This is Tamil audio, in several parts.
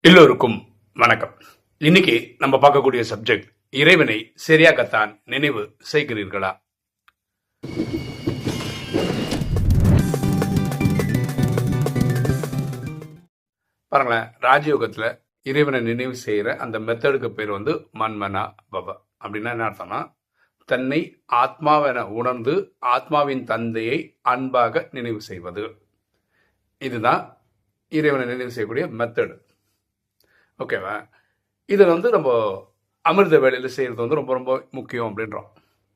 எல்லோருக்கும் வணக்கம். இன்னைக்கு நம்ம பார்க்கக்கூடிய சப்ஜெக்ட், இறைவனை சரியாகத்தான் நினைவு செய்கிறீர்களா? பாருங்களேன், ராஜயோகத்துல இறைவனை நினைவு செய்யற அந்த மெத்தடுக்கு பேர் வந்து மன்மனா பவ. அப்படின்னா என்ன அர்த்தம்னா, தன்னை ஆத்மாவென உணர்ந்து ஆத்மாவின் தந்தையை அன்பாக நினைவு செய்வது. இதுதான் இறைவனை நினைவு செய்யக்கூடிய மெத்தடு. ஓகேவா? இதை வந்து நம்ம அமிர்த வேலையில் செய்கிறது வந்து ரொம்ப ரொம்ப முக்கியம் அப்படின்றோம்.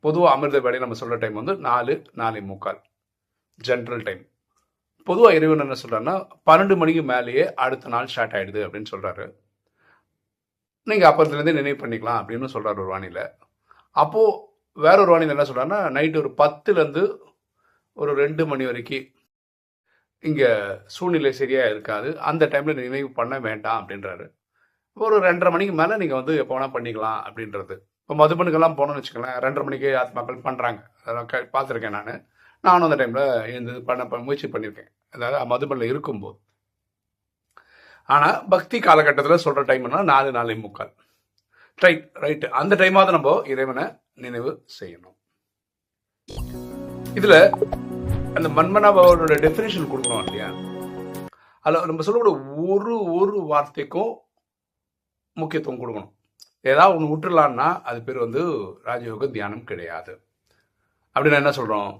பொதுவாக அமிர்த வேலையை நம்ம சொல்கிற டைம் வந்து 4-4:45 ஜென்ரல் டைம். பொதுவாக இறைவன் என்ன சொல்கிறாருன்னா 12 மணிக்கு மேலேயே அடுத்த நாள் ஸ்டார்ட் ஆகிடுது அப்படின்னு சொல்கிறாரு. நீங்கள் அப்புறத்துலேருந்தே நினைவு பண்ணிக்கலாம் அப்படின்னு சொல்கிறார் ஒரு வானிலை. அப்போது வேற ஒரு வானிலை என்ன சொல்கிறாருன்னா, நைட்டு ஒரு 10லேருந்து ஒரு 2 மணி வரைக்கும் இங்கே சூழ்நிலை சரியாக இருக்காது, அந்த டைமில் நினைவு பண்ண வேண்டாம் அப்படின்றாரு. ஒரு 2:30 மணிக்கு மேலே நீங்கள் வந்து எப்போ வேணால் பண்ணிக்கலாம் அப்படின்றது. இப்போ மதுபனுக்கெல்லாம் போனோம்னு வச்சுக்கலாம், 2:30 மணிக்கு ஆத்மாக்கள் பண்ணுறாங்க. அதெல்லாம் பார்த்துருக்கேன். நானும் அந்த டைமில் இந்த பண்ண முயற்சி பண்ணியிருக்கேன், அதாவது மதுபனில் இருக்கும்போது. ஆனால் பக்தி காலகட்டத்தில் சொல்கிற டைம்னா 4-4:45 ரைட்டு. அந்த டைமாவது நம்ம இறைவனை நினைவு செய்யணும். இதில் அந்த மன்மனாபாவோட டெஃபினேஷன் கொடுக்கணும் இல்லையா? அதில் நம்ம சொல்லக்கூடிய ஒரு வார்த்தைக்கும் முக்கியத்துவம் கொடுக்கணும். ஏதாவது ஒன்று விட்டுலான்னா அது பேர் வந்து ராஜயோக தியானம் கிடையாது. அப்படின்னு என்ன சொல்கிறோம்?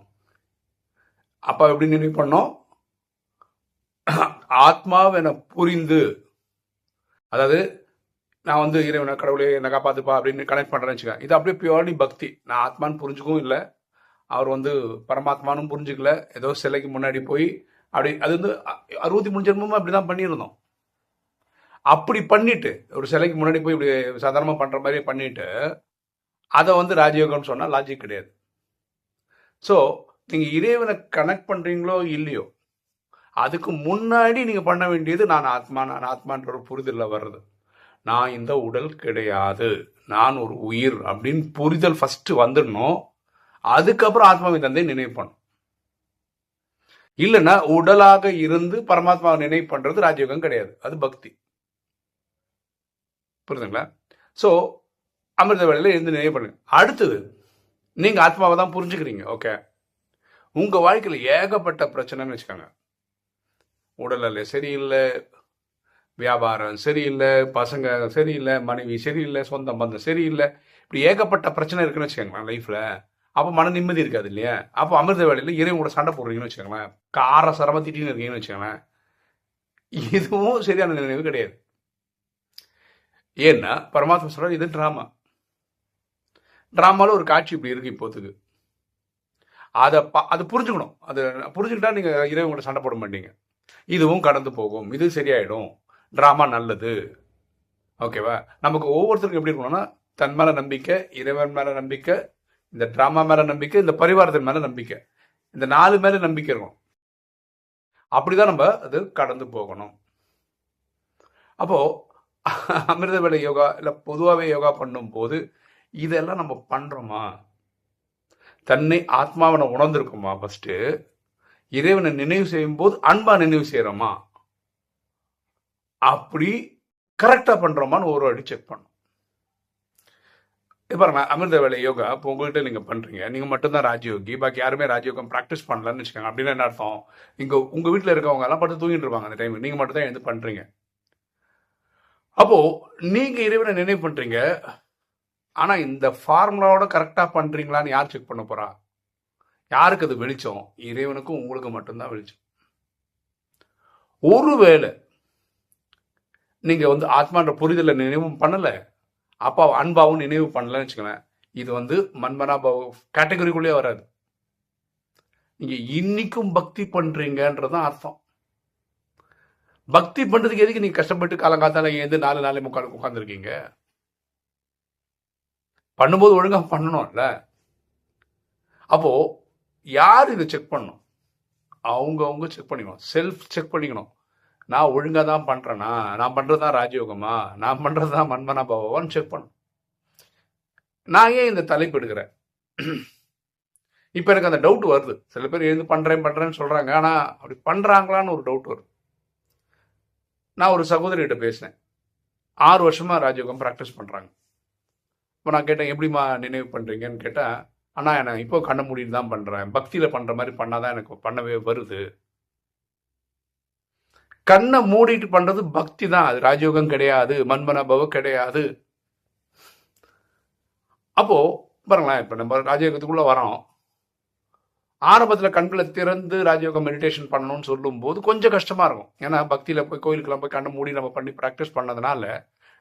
அப்போ எப்படி நினைவு பண்ணோம்? ஆத்மாவென புரிந்து, அதாவது நான் வந்து இறைவனை கடவுளே என்னை காப்பாத்துப்பா அப்படின்னு கனெக்ட் பண்ணுறேன்னு வச்சுக்கேன். இது அப்படியே பியூர்லி பக்தி. நான் ஆத்மான்னு புரிஞ்சுக்கவும் இல்லை, அவர் வந்து பரமாத்மானும் புரிஞ்சுக்கல. ஏதோ சிலைக்கு முன்னாடி போய் அப்படி, அது வந்து 63 ஜென்மமும் அப்படி தான் பண்ணியிருந்தோம். அப்படி பண்ணிட்டு ஒரு சிலைக்கு முன்னாடி போய் இப்படி சாதாரணமாக பண்ணுற மாதிரி பண்ணிட்டு அதை வந்து ராஜயோகம்னு சொன்னால் லாஜிக் கிடையாது. ஸோ நீங்கள் இறைவனை கனெக்ட் பண்ணுறீங்களோ இல்லையோ, அதுக்கு முன்னாடி நீங்கள் பண்ண வேண்டியது நான் ஆத்மான்ற ஒரு புரிதலில் வர்றது. நான் இந்த உடல் கிடையாது, நான் ஒரு உயிர் அப்படின்னு புரிதல் ஃபஸ்ட்டு வந்துடணும். அதுக்கப்புறம் ஆத்மாவின் தந்தை நினைவு பண்ணும். இல்லைன்னா உடலாக இருந்து பரமாத்மாவை நினைவு பண்ணுறது ராஜயோகம் கிடையாது, அது பக்தி. புரியுதுங்களா? ஸோ அமிர்த வேளையில் இருந்து நினைவு பண்ணுங்க. அடுத்தது, நீங்கள் ஆத்மாவை தான் புரிஞ்சுக்கிறீங்க. ஓகே, உங்கள் வாழ்க்கையில் ஏகப்பட்ட பிரச்சனைன்னு வச்சுக்கோங்க. உடல்நிலை சரியில்லை, வியாபாரம் சரியில்லை, பசங்க சரியில்லை, மனைவி சரியில்லை, சொந்த பந்தம் சரியில்லை, இப்படி ஏகப்பட்ட பிரச்சனை இருக்குன்னு வச்சுக்கோங்களேன் லைஃப்பில். அப்போ மன நிம்மதி இருக்காது இல்லையா? அப்போ அமிர்த வேளையில் இறைவன் கூட சண்டை போடுறீங்கன்னு வச்சுக்கோங்களேன், கார சரமத்திட்டின்னு இருக்கீங்கன்னு வச்சுக்கோங்களேன், இதுவும் சரியான நினைவு கிடையாது. ஏன்னா பரமாத்மா சொல்றாரு, இது ட்ராமாவில் ஒரு காட்சி இப்படி இருக்கு இப்போத்துக்கு. அதை புரிஞ்சுக்கணும். அது புரிஞ்சுக்கிட்டா நீங்கள் இறைவன் கூட சண்டை போட மாட்டீங்க. இதுவும் கடந்து போகும், இது சரியாயிடும், ட்ராமா நல்லது. ஓகேவா? நமக்கு ஒவ்வொருத்தருக்கும் எப்படி இருக்கணும்னா, தன் மேலே நம்பிக்கை, இறைவன் மேலே நம்பிக்கை, இந்த ட்ராமா மேலே நம்பிக்கை, இந்த பரிவாரத்தின் மேலே நம்பிக்கை, இந்த 4 மேலே நம்பிக்கை இருக்கும். அப்படிதான் நம்ம அது கடந்து போகணும். அப்போ அமிர்த வேலை யோகா இல்லை பொதுவாகவே யோகா பண்ணும்போது இதெல்லாம் நம்ம பண்ணுறோமா? தன்னை ஆத்மாவனை உணர்ந்திருக்கோமா? ஃபஸ்ட்டு இறைவனை நினைவு செய்யும் போது அன்பா நினைவு செய்கிறோமா? அப்படி கரெக்டாக பண்ணுறோமான்னு ஒரு வாட்டி செக் பண்ணணும். இப்போ பாருங்க, அமிர்த வேலை யோகா இப்போ உங்கள்கிட்ட நீங்கள் பண்ணுறீங்க, நீங்கள் மட்டும்தான் ராஜயோகி, பாக்கி யாருமே ராஜயோகம் ப்ராக்டிஸ் பண்ணலன்னு வச்சுக்கோங்க. அப்படின்னா என்ன அர்த்தம்? இங்கே உங்கள் வீட்டில் இருக்கவங்க எல்லாம் படுத்து தூங்கிட்டு இருப்பாங்க அந்த டைம், நீங்கள் மட்டும் தான் எழுந்து பண்ணுறீங்க. அப்போ நீங்க இறைவனை நினைவு பண்றீங்க, ஆனா இந்த ஃபார்முலாவோட கரெக்டா பண்றீங்களான்னு யார் செக் பண்ண போறா? யாருக்கு அது வெளிச்சம்? இறைவனுக்கும் உங்களுக்கு மட்டும்தான் வெளிச்சம். ஒருவேளை நீங்க வந்து ஆத்மான்ற புரிதலை நினைவும் பண்ணல, அப்பா அன்பாவும் நினைவு பண்ணலன்னு வச்சுக்கோங்களேன், இது வந்து மன்மனாபாவ கேட்டகரிக்குள்ளேயே வராது. நீங்க இன்னைக்கும் பக்தி பண்றீங்கன்றதான் அர்த்தம். பக்தி பண்றதுக்கு எதுக்கு நீங்க கஷ்டப்பட்டு காலங்காத்தால ஏந்து 4-4:45 உட்காந்துருக்கீங்க? பண்ணும்போது ஒழுங்கா பண்ணணும்ல. அப்போ யார் இதை செக் பண்ணணும்? அவங்க செக் பண்ணிக்கணும், செல்ஃப் செக் பண்ணிக்கணும். நான் ஒழுங்கா தான் பண்றேனா, நான் பண்றதுதான் ராஜயோகமா, நான் பண்றதுதான் மன்மனாபாவான்னு செக் பண்ணணும். நான் ஏன் இந்த தலைப்பு எடுக்கிறேன்? இப்ப எனக்கு அந்த டவுட் வருது. சில பேர் எழுந்து பண்றேன்னு சொல்றாங்க, ஆனா அப்படி பண்றாங்களான்னு ஒரு டவுட் வருது. நான் ஒரு சகோதரிகிட்ட பேசினேன். 6 வருஷமா ராஜயோகம் ப்ராக்டிஸ் பண்ணுறாங்க. இப்போ நான் கேட்டேன், எப்படிம்மா நினைவு பண்ணுறீங்கன்னு கேட்டால், அண்ணா நான் இப்போ கண்ணை மூடிட்டு தான் பண்ணுறேன், பக்தியில் பண்ணுற மாதிரி பண்ணாதான் எனக்கு பண்ணவே வருது. கண்ணை மூடிட்டு பண்ணுறது பக்தி தான், அது ராஜயோகம் கிடையாது, மன்மனா பவ கிடையாது. அப்போது பாருங்களேன், இப்போ நம்ம ராஜயோகத்துக்குள்ளே வரோம். ஆரம்பத்தில் கண்களை திறந்து ராஜயோகம் மெடிடேஷன் பண்ணணும்னு சொல்லும்போது கொஞ்சம் கஷ்டமாக இருக்கும். ஏன்னா பக்தியில் போய் கோயிலுக்கெல்லாம் போய் கண்ணை மூடி நம்ம பண்ணி ப்ராக்டிஸ் பண்ணதுனால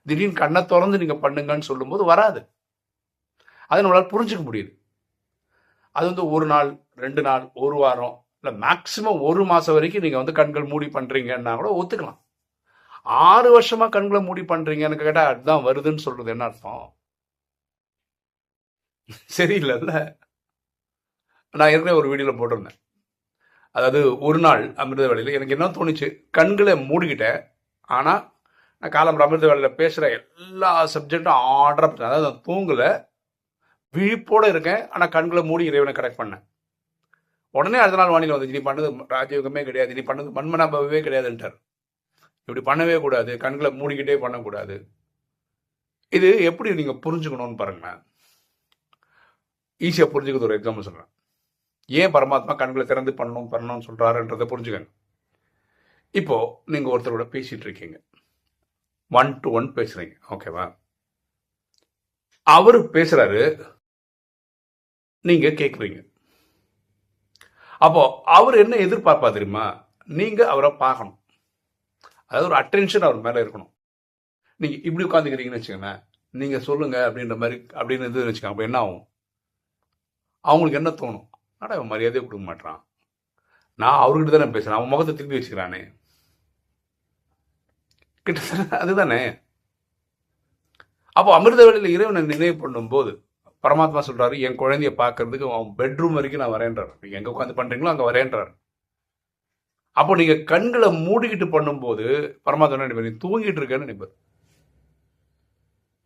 திடீர்னு கண்ணை திறந்து நீங்கள் பண்ணுங்கன்னு சொல்லும்போது வராது. அதை நம்மளால் புரிஞ்சுக்க முடியுது. அது வந்து 1 நாள் 2 நாள் 1 வாரம் இல்லை மேக்சிமம் 1 மாதம் வரைக்கும் நீங்கள் வந்து கண்கள் மூடி பண்ணுறீங்கன்னா கூட ஒத்துக்கலாம். 6 வருஷமாக கண்களை மூடி பண்ணுறீங்கன்னு கேட்டால் அதுதான் வருதுன்னு சொல்கிறது என்ன அர்த்தம்? சரியில்லைல்ல. நான் ஏற்கனவே ஒரு வீடியோவில் போட்டிருந்தேன். அதாவது ஒரு நாள் அமிர்த வேளையில் எனக்கு என்ன தோணுச்சு, கண்களை மூடிக்கிட்டேன். ஆனால் நான் காலம் அமிர்த வேளையில் பேசுகிற எல்லா சப்ஜெக்டும் ஆர்டராக பண்ணேன். அதாவது நான் தூங்கலை, விழிப்போடு இருக்கேன், ஆனால் கண்களை மூடி இறைவனை கரெக்ட் பண்ணேன். உடனே அடுத்த நாள் வானிலை வந்து நீ பண்ணது ராஜயோகமே கிடையாது, நீ பண்ணது மன்மனாபவே கிடையாதுன்ட்டார். இப்படி பண்ணவே கூடாது, கண்களை மூடிக்கிட்டே பண்ணக்கூடாது. இது எப்படி நீங்கள் புரிஞ்சுக்கணும்னு பாருங்களேன். ஈஸியாக புரிஞ்சுக்கிறது ஒரு எக்ஸாம்பிள் சொல்கிறேன். ஏன் பரமாத்மா கண்களை திறந்து பண்ணணும்னு சொல்கிறாருன்றதை புரிஞ்சுக்கங்க. இப்போது நீங்கள் ஒருத்தரோட பேசிகிட்டு இருக்கீங்க, 1 to 1 பேசுகிறீங்க, ஓகேவா? அவர் பேசுகிறாரு, நீங்கள் கேட்குறீங்க. அப்போது அவர் என்ன எதிர்பார்ப்பா தெரியுமா? நீங்கள் அவரை பார்க்கணும். அதாவது ஒரு அட்டென்ஷன் அவர் மேலே இருக்கணும். நீங்கள் இப்படி உட்காந்துக்கிறீங்கன்னு வச்சுக்கோங்களேன், நீங்கள் சொல்லுங்கள் அப்படின்ற மாதிரி அப்படின்னு இருந்துன்னு வச்சுக்கோங்க. அப்போ என்ன ஆகும்? அவங்களுக்கு என்ன தோணும்? ஆனால் அவன் மரியாதையை கொடுக்க மாட்டான், நான் அவர்கிட்ட தானே பேசுகிறேன், அவன் முகத்தை திருப்பி வச்சுக்கிறானே, கிட்டத்தட்ட அதுதானே. அப்போ அமிர்த வேளையில் இறைவனை நினைவு பண்ணும்போது பரமாத்மா சொல்கிறாரு, என் குழந்தைய பார்க்கறதுக்கு அவன் பெட்ரூம் வரைக்கும் நான் வரேன்றார். நீங்கள் எங்கே உட்காந்து பண்ணுறீங்களோ அங்கே வரேன்றார். அப்போ நீங்கள் கண்களை மூடிக்கிட்டு பண்ணும்போது பரமாத்மா நினைப்பார், நீ தூங்கிட்டு இருக்கேன்னு நினைப்பார்.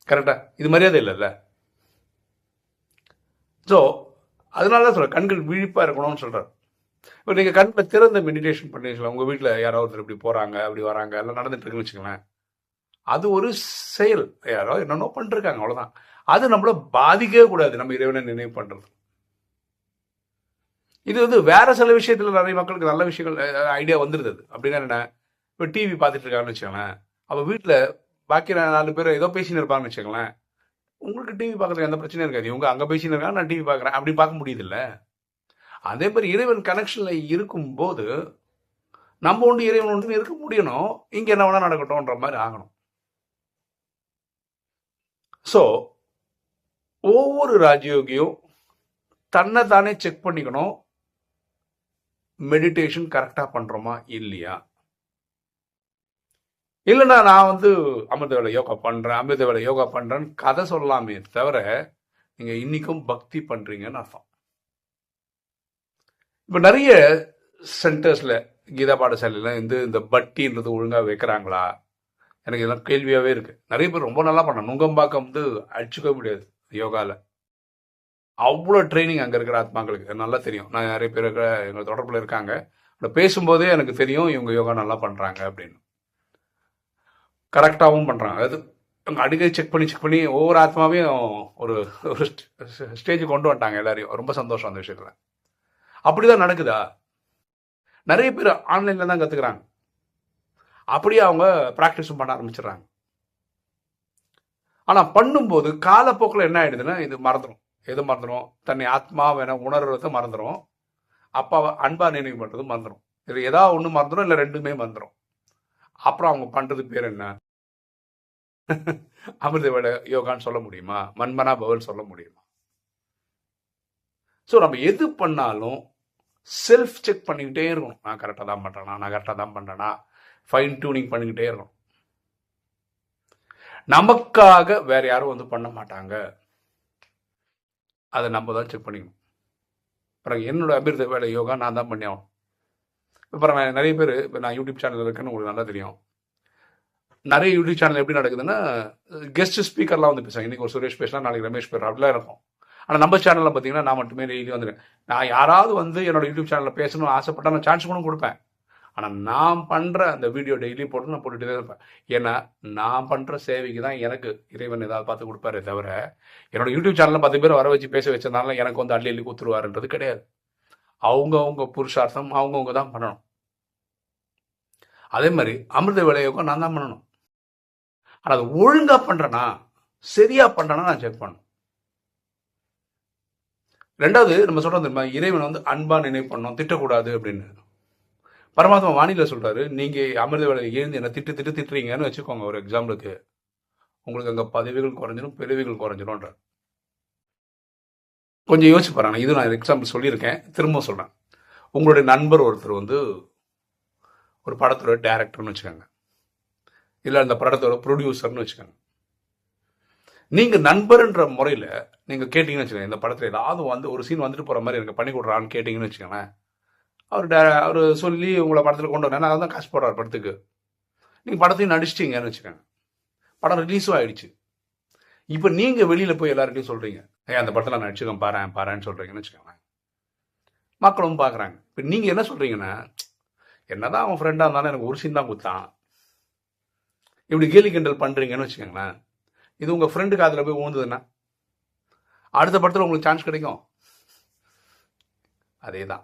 கரெக்டா? இது மரியாதை இல்லைல்ல. ஸோ அதனால தான் சொல்கிறேன், கண்கள் விழிப்பாக இருக்கணும்னு சொல்கிறார். இப்போ நீங்கள் கண்களை திறந்த மெடிடேஷன் பண்ணிக்கலாம். உங்கள் வீட்டில் யாராவது ஒருத்தர் இப்படி போகிறாங்க அப்படி வராங்க எல்லாம் நடந்துட்டு இருக்குன்னு வச்சுக்கோங்களேன், அது ஒரு செயல், யாரோ என்னென்னோ பண்ணிருக்காங்க, அவ்வளோதான். அது நம்மளை பாதிக்கவே கூடாது. நம்ம இறைவனை நினைவு பண்ணுறது இது வந்து வேற சில விஷயத்தில் நிறைய மக்களுக்கு நல்ல விஷயங்கள் ஐடியா வந்துருது. அப்படின்னா என்ன, இப்போ டிவி பார்த்துட்டு இருக்காங்கன்னு வச்சுக்கோங்களேன், அப்போ வீட்டில் பாக்கி 4 பேர் ஏதோ பேசின்னு இருப்பாங்கன்னு வச்சுக்கோங்களேன், உங்களுக்கு டிவி பார்க்குறதுக்கு எந்த பிரச்சனையும் இருக்காது. இவங்க அங்கே பேசின்னு இருக்காங்க, நான் டிவி பார்க்குறேன், அப்படி பார்க்க முடியுது இல்லை. அதே மாதிரி இறைவன் கனெக்ஷனில் இருக்கும்போது நம்ம ஒன்று இறைவன் ஒன்று இருக்க முடியணும், இங்கே என்ன வேணால் நடக்கட்டும்ன்ற மாதிரி ஆகணும். ஸோ ஒவ்வொரு ராஜயோகியும் தன்னை தானே செக் பண்ணிக்கணும், மெடிடேஷன் கரெக்டாக பண்ணுறோமா இல்லையா. இல்லைன்னா நான் வந்து அமிர்த வேலை யோகா பண்ணுறேன்னு கதை சொல்லலாமே தவிர நீங்கள் இன்றைக்கும் பக்தி பண்ணுறீங்கன்னு அர்த்தம். இப்போ நிறைய சென்டர்ஸில் கீதா பாடசாலையில் இந்த பட்டின்றது ஒழுங்காக வைக்கிறாங்களா, எனக்கு இதெல்லாம் கேள்வியாகவே இருக்குது. நிறைய பேர் ரொம்ப நல்லா பண்ண நுங்கம்பாக்கம் வந்து அடிச்சுக்க முடியாது யோகாவில், அவ்வளோ ட்ரைனிங் அங்கே இருக்கிற ஆத்மாக்களுக்கு நல்லா தெரியும். நான் நிறைய பேர் எங்கள் தொடர்பில் இருக்காங்க, பேசும்போதே எனக்கு தெரியும் இவங்க யோகா நல்லா பண்ணுறாங்க அப்படின்னு. கரெக்டாகவும் பண்ணுறாங்க. அதாவது அவங்க அடிக்கடி செக் பண்ணி ஒவ்வொரு ஆத்மாவையும் ஒரு ஒரு ஸ்டேஜுக்கு கொண்டு வந்துட்டாங்க எல்லாரையும். ரொம்ப சந்தோஷம் அந்த விஷயத்தில். அப்படி தான் நடக்குதா? நிறைய பேர் ஆன்லைனில் தான் கற்றுக்குறாங்க, அப்படியே அவங்க ப்ராக்டிஸும் பண்ண ஆரம்பிச்சிடுறாங்க. ஆனால் பண்ணும்போது காலப்போக்கில் என்ன ஆகிடுதுன்னா, இது மறந்துடும், தன்னை ஆத்மாவென உணர்றதை மறந்துடும், அப்பாவை அன்பா நினைவு பண்ணுறது மறந்துடும், இது ஏதாவது ஒன்று மறந்துடும், இல்லை 2மே மறந்துடும். அப்புறம் அவங்க பண்ணுறது பேர் என்ன? அமிர்த வேலை யோகான்னு சொல்ல முடியுமா? மன்மனா பவல் சொல்ல முடியுமா? ஸோ நம்ம எது பண்ணாலும் செல்ஃப் செக் பண்ணிக்கிட்டே இருக்கணும். நான் கரெக்டாக தான் பண்ணுறேனா, ஃபைன் டியூனிங் பண்ணிக்கிட்டே இருக்கணும். நமக்காக வேற யாரும் வந்து பண்ண மாட்டாங்க, அதை நம்ம தான் செக் பண்ணிக்கணும். அப்புறம் என்னோட அமிர்த வேலை யோகா நான் தான் பண்ணி ஆகணும். அப்புறம் நிறைய பேர், இப்போ நான் யூடியூப் சேனல் இருக்குன்னு உங்களுக்கு நல்லா தெரியும். நிறைய யூடியூப் சேனல் எப்படி நடக்குதுன்னா, கெஸ்ட் ஸ்பீக்கர்லாம் வந்து பேசுவாங்க. இன்றைக்கி ஒரு சுரேஷ் பேசலாம், நாளைக்கு ரமேஷ் பேர், அப்படிலாம் இருக்கும். ஆனால் நம்ம சேனலில் பார்த்தீங்கன்னா நான் மட்டுமே டெய்லி வந்துடுறேன். நான் யாராவது வந்து என்னோட யூடியூப் சேனலில் பேசணும்னு ஆசைப்பட்டா நான் சான்ஸ் கூட கொடுப்பேன். ஆனால் நான் பண்ணுற அந்த வீடியோ டெய்லி போட்டு நான் போட்டுகிட்டே தான் இருப்பேன். ஏன்னா நான் பண்ணுற சேவைக்கு தான் எனக்கு இறைவன் ஏதாவது பார்த்து கொடுப்பாரே தவிர, என்னோட யூடியூப் சேனலில் 10 பேர் வர வச்சு பேச வச்சதுனால எனக்கு வந்து அள்ளி அள்ளி கொடுத்துருவாருன்றது கிடையாது. அவங்கவுங்க புருஷார்த்தம் அவங்கவுங்க தான் பண்ணணும். அதே மாதிரி அமிர்த வேலையோகம் நான் தான் பண்ணணும். ஆனால் அது ஒழுங்காக பண்ணுறேன்னா, சரியாக பண்ணுறேன்னா நான் செக் பண்ணணும். ரெண்டாவது நம்ம சொல்கிறோம் தெரியுமா, இறைவன் வந்து அன்பாக நினைவு பண்ணணும், திட்டக்கூடாது அப்படின்னு. பரமாத்மா வானிலை சொல்கிறாரு, நீங்கள் அமிர்த வேலையை எழுந்து என்ன திட்டுறீங்கன்னு வச்சுக்கோங்க. ஒரு எக்ஸாம்பிளுக்கு உங்களுக்கு அங்கே பதவிகள் குறைஞ்சிடும், பிறவிகள் குறைஞ்சிடும்ன்ற. கொஞ்சம் யோசிச்சு பாருங்க. இது நான் எக்ஸாம்பிள் சொல்லியிருக்கேன், திரும்ப சொல்கிறேன். உங்களுடைய நண்பர் ஒருத்தர் வந்து ஒரு படத்தோட டைரக்டர்னு வச்சுக்கோங்க, இல்லை அந்த படத்தோட ப்ரொடியூசர்னு வச்சுக்கோங்க. நீங்கள் நண்பர்ன்ற முறையில் நீங்கள் கேட்டிங்கன்னு வச்சுக்கோங்க, இந்த படத்தில் ஏதாவது வந்து ஒரு சீன் வந்துட்டு போகிற மாதிரி எனக்கு பண்ணி கொடுறான்னு கேட்டிங்கன்னு வச்சுக்கோங்களேன். அவர் சொல்லி உங்களை படத்தில் கொண்டு வரேன், அதான் காசு போடுறாரு படத்துக்கு. நீங்கள் படத்தையும் நடிச்சிட்டிங்கன்னு வச்சுக்கோங்க, படம் ரிலீஸும் ஆகிடுச்சு. இப்போ நீங்கள் வெளியில் போய் எல்லாருக்கையும் சொல்கிறீங்க, அந்த படத்தில் நான் நடிச்சுக்கேன் பாருன்னு சொல்கிறீங்கன்னு வச்சுக்கோங்களேன். மக்களும் பார்க்குறாங்க. இப்போ நீங்கள் என்ன சொல்கிறீங்கன்னா, என்னதான் அவன் ஃப்ரெண்டாக இருந்தாலும் எனக்கு ஒரு சீன் தான் கொடுத்தான், இப்படி கேலி கிண்டல் பண்ணுறீங்கன்னு வச்சுக்கோங்களேன். இது உங்கள் ஃப்ரெண்டுக்கு அதில் போய் ஊந்துதுன்னா அடுத்த படத்தில் உங்களுக்கு சான்ஸ் கிடைக்கும். அதே தான்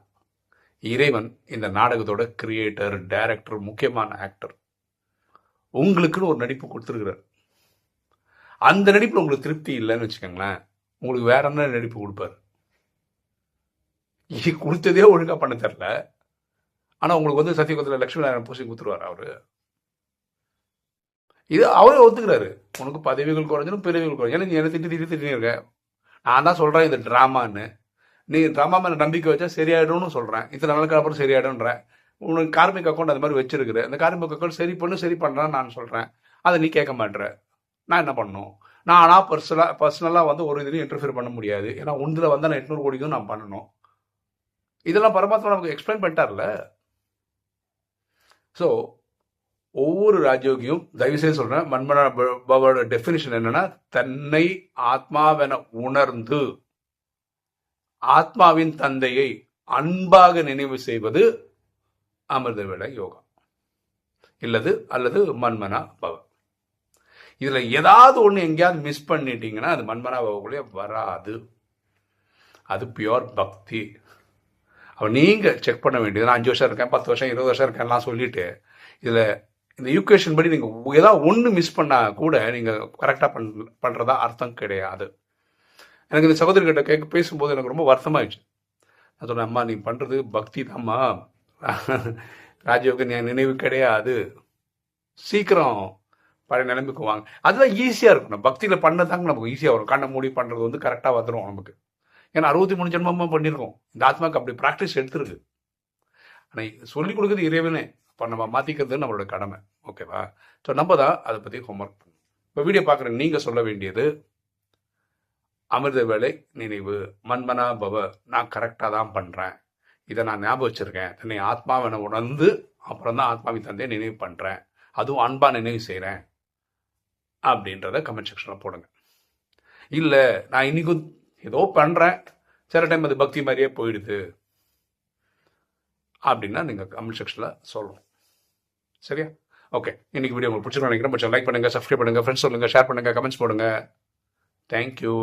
இறைவன் இந்த நாடகத்தோட கிரியேட்டர், டைரக்டர், முக்கியமான ஆக்டர். உங்களுக்குன்னு ஒரு நடிப்பு கொடுத்துருக்கிறார். அந்த நடிப்பில் உங்களுக்கு திருப்தி இல்லைன்னு வச்சுக்கோங்களேன், உங்களுக்கு வேற என்ன நடிப்பு கொடுப்பார். கொடுத்ததே ஒழுங்காக பண்ண தெரில, ஆனால் உங்களுக்கு வந்து சத்தியகுத்தில் லட்சுமி நாராயணன் பூசி கொடுத்துருவார் அவர். இது அவரே ஒத்துக்கிறாரு, உனக்கு பதவிகள் குறைஞ்சிடும், பிறவிகள் குறைஞ்சிடும். ஏன்னா நீ என்ன திட்டி இருக்க, நான் தான் சொல்கிறேன் இது ட்ராமான்னு. நீ ட்ராமா மேலே நம்பிக்கை வச்சா சரியாயிடும்னு சொல்கிறேன், இத்தனை நாளுக்கு அப்புறம் சரியாயிடும்ன்றேன். உனக்கு கார்மிக் அக்கௌண்ட் அது மாதிரி வச்சிருக்குற, அந்த கார்மிக் அக்கௌண்ட் சரி பண்ணுறான்னு நான் சொல்கிறேன், அதை நீ கேட்க மாட்டேற. நான் என்ன பண்ணணும்? நான் ஆனால் பர்சனலாக வந்து ஒரு இதுலையும் இன்டர்ஃபியர் பண்ண முடியாது. ஏன்னா ஒன்றில் வந்து நான் 800 கோடிக்கும் நான் பண்ணணும். இதெல்லாம் பரமாத்மா நமக்கு எக்ஸ்பிளைன் பண்ணிட்டார்ல. ஸோ ஒவ்வொரு ராஜயோகியும் தயவுசெய்து சொல்கிறேன், மன்மனா பாபாவோட டெஃபினிஷன் என்னன்னா, தன்னை ஆத்மாவென உணர்ந்து ஆத்மாவின் தந்தையை அன்பாக நினைவு செய்வது அமிர்த வேலை யோகா அல்லது மன்மனா பவ. இதுல ஏதாவது ஒண்ணு எங்கேயாவது மிஸ் பண்ணிட்டீங்கன்னா அது மன்மனா பவக்குள்ளே வராது. அது பியோர் பக்தி. அவன் நீங்க செக் பண்ண வேண்டியது. நான் 5 வருஷம் இருக்கேன், 10 வருஷம், 20 வருஷம் இருக்கேன்லாம் சொல்லிட்டு இதுல இந்த ஈக்குவேஷன் படி நீங்க ஏதாவது ஒன்று மிஸ் பண்ணா கூட நீங்க கரெக்டா பண்றதா அர்த்தம் கிடையாது. எனக்கு இந்த சகோதரிகிட்ட பேசும்போது எனக்கு ரொம்ப வருத்தமாயிடுச்சு. நான் சொன்னேன், அம்மா நீ பண்றது பக்தி தான்மா, ராஜயோக நினைவு கிடையாது, சீக்கிரம் பழைய நிலைமைக்கு வாங்க. அதெல்லாம் ஈஸியா இருக்கணும். பக்தியில பண்ணதாங்க நமக்கு ஈஸியா வரும். கண்ணை மூடி பண்றது வந்து கரெக்டா வந்துடும் நமக்கு. ஏன்னா 63 ஜென்மமா பண்ணியிருக்கோம். இந்த ஆத்மாவுக்கு அப்படி ப்ராக்டிஸ் எடுத்துருக்கு. ஆனால் சொல்லிக் கொடுக்குறது இறைவனே. இப்போ நம்ம மாற்றிக்கிறது நம்மளோட கடமை. ஓகேவா? ஸோ நம்ம தான் அதை பற்றி ஹோம்ஒர்க் பண்ணணும். இப்போ வீடியோ பார்க்குற நீங்கள் சொல்ல வேண்டியது, அமிர்த வேலை நினைவு, மன்மனா பவ, நான் கரெக்டாக தான் பண்ணுறேன், இதை நான் ஞாபகம் வச்சுருக்கேன், தன்னை ஆத்மாவனை உணர்ந்து அப்புறம் தான் ஆத்மாவின் தந்தையை நினைவு பண்ணுறேன், அதுவும் அன்பா நினைவு செய்கிறேன் அப்படின்றத கமெண்ட் செக்ஷனில் போடுங்க. இல்லை நான் இன்றைக்கும் ஏதோ பண்ணுறேன், சில டைம் அது பக்தி மாதிரியே போயிடுது அப்படின்னா நீங்கள் கமெண்ட் செக்ஷனில் சொல்லணும். சரியா? ஓகே, இன்னைக்கு வீடியோ உங்களுக்கு பிடிச்சிருக்கோம் நினைக்கிறேன். லைக் பண்ணுங்கள், சப்ஸ்கிரைப் பண்ணுங்கள், ஃப்ரெண்ட்ஸ் சொல்லுங்கள், ஷேர் பண்ணுங்கள், கமெண்ட்ஸ் போடுங்க. தேங்க்யூ.